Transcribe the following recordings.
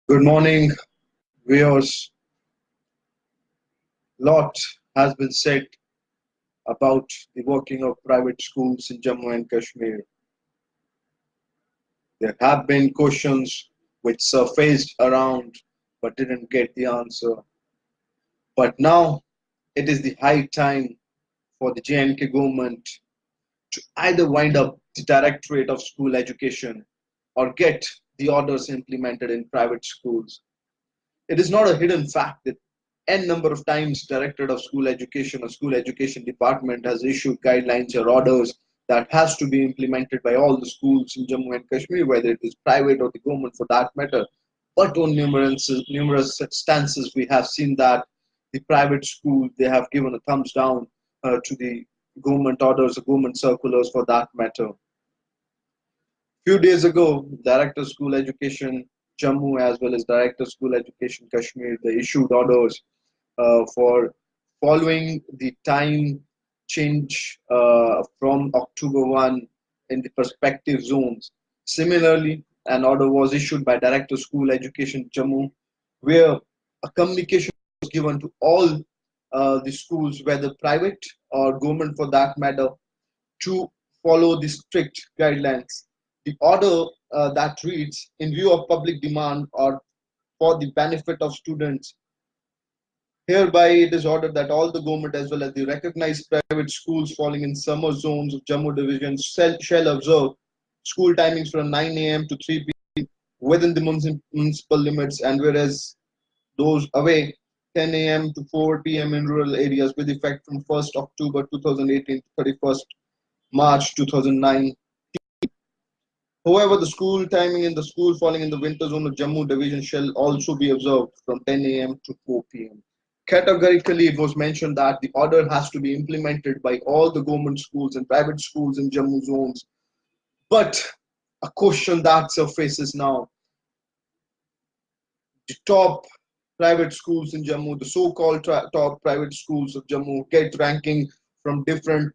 Good morning, viewers. Lot has been said about the working of private schools in Jammu and Kashmir. There have been questions which surfaced around but didn't get the answer. But now it is the high time for the J&K government to either wind up the Directorate of School Education or get the orders implemented in private schools. It is not a hidden fact that n number of times Directorate of School Education or School Education Department has issued guidelines or orders that has to be implemented by all the schools in Jammu and Kashmir, whether it is private or the government for that matter. But on numerous instances, we have seen that the private school they have given a thumbs down to the government orders, the government circulars for that matter. Few days ago, Director School Education Jammu as well as Director School Education Kashmir, they issued orders for following the time change from October 1 in the prospective zones. Similarly, an order was issued by Director School Education Jammu where a communication was given to all the schools, whether private or government for that matter, to follow the strict guidelines. The order that reads, in view of public demand or for the benefit of students, hereby it is ordered that all the government as well as the recognized private schools falling in summer zones of Jammu division shall observe school timings from 9 a.m. to 3 p.m. within the municipal limits, and whereas those away 10 a.m. to 4 p.m. in rural areas with effect from 1st October 2018 to 31st March 2009. However, the school timing in the school falling in the winter zone of Jammu division shall also be observed from 10 a.m. to 4 p.m. Categorically, it was mentioned that the order has to be implemented by all the government schools and private schools in Jammu zones. But a question that surfaces now, the top private schools in Jammu, the so-called top private schools of Jammu, get ranking from different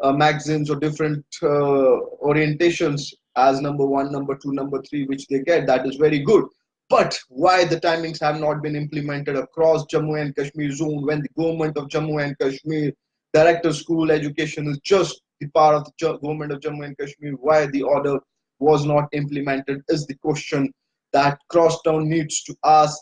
magazines or different orientations as number one, number two, number three, which they get. That is very good. But why the timings have not been implemented across Jammu and Kashmir zone when the government of Jammu and Kashmir Director School Education is just the part of the government of Jammu and Kashmir? Why the order was not implemented is the question that Crosstown needs to ask,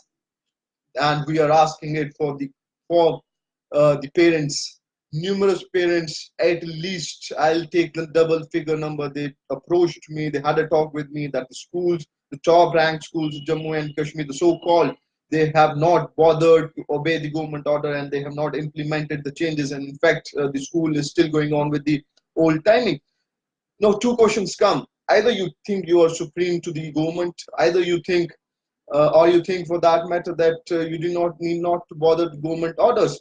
and we are asking it for the parents. Numerous parents, at least I'll take the double figure number. They approached me, they had a talk with me that the schools, the top ranked schools of Jammu and Kashmir, the so-called, they have not bothered to obey the government order and they have not implemented the changes. And in fact, the school is still going on with the old timing. Now, two questions come. Either you think you are supreme to the government, either you think, or you think for that matter that you do not need not to bother the government orders.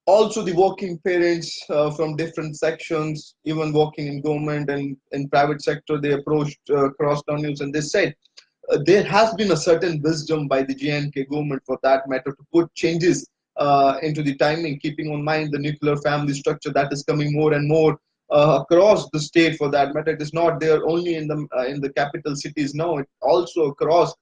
Also, the working parents from different sections, even working in government and in private sector, they approached Crosstown News and they said there has been a certain wisdom by the J&K government for that matter to put changes into the timing, keeping in mind the nuclear family structure that is coming more and more across the state for that matter. It is not there only in the capital cities now, it also across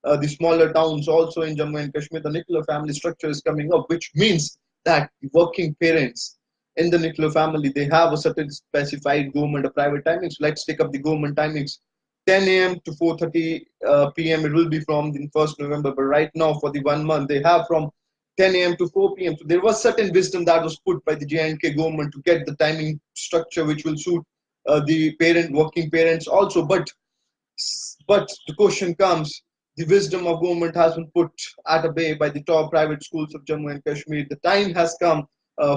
the smaller towns, also in Jammu and Kashmir, the nuclear family structure is coming up, which means that working parents in the nuclear family, they have a certain specified government or private timings. Let's take up the government timings. 10 a.m. to 4:30 p.m. It will be from the 1st November, but right now for the 1 month they have from 10 a.m. to 4 p.m. So there was certain wisdom that was put by the J&K government to get the timing structure which will suit the working parents also. But the question comes, the wisdom of government has been put at a bay by the top private schools of Jammu and Kashmir. The time has come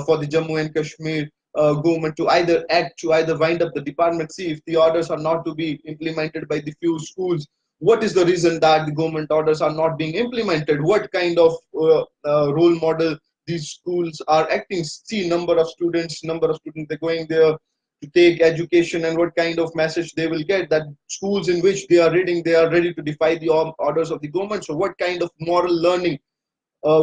for the Jammu and Kashmir government to either act, to either wind up the department, see if the orders are not to be implemented by the few schools. What is the reason that the government orders are not being implemented? What kind of role model these schools are acting? See, number of students, they're going there to take education, and what kind of message they will get that schools in which they are reading, they are ready to defy the orders of the government. So what kind of moral learning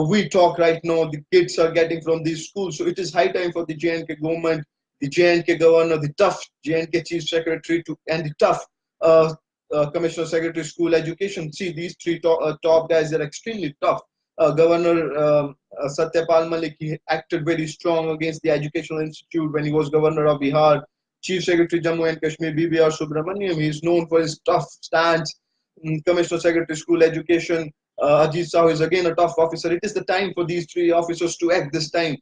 we talk right now the kids are getting from these schools? So it is high time for the J&K government, the J&K governor, the tough J&K chief secretary to, and the tough Commissioner Secretary School Education. See, these three top guys are extremely tough. Governor Satyapal Malik, he acted very strong against the Educational Institute when he was governor of Bihar. Chief Secretary Jammu and Kashmir BBR Subramaniam, he is known for his tough stance. Commissioner Secretary School Education Ajit Sahu is again a tough officer. It is the time for these three officers to act this time.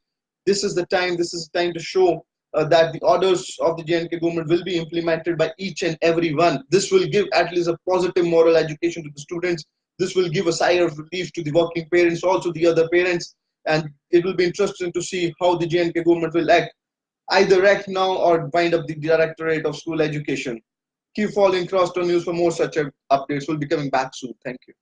This is the time. This is the time to show that the orders of the J&K government will be implemented by each and every one. This will give at least a positive moral education to the students. This will give a sigh of relief to the working parents, also the other parents, and it will be interesting to see how the J&K government will act. Either act now or wind up the Directorate of School Education. Keep following Crosstown News for more such updates. We'll be coming back soon. Thank you.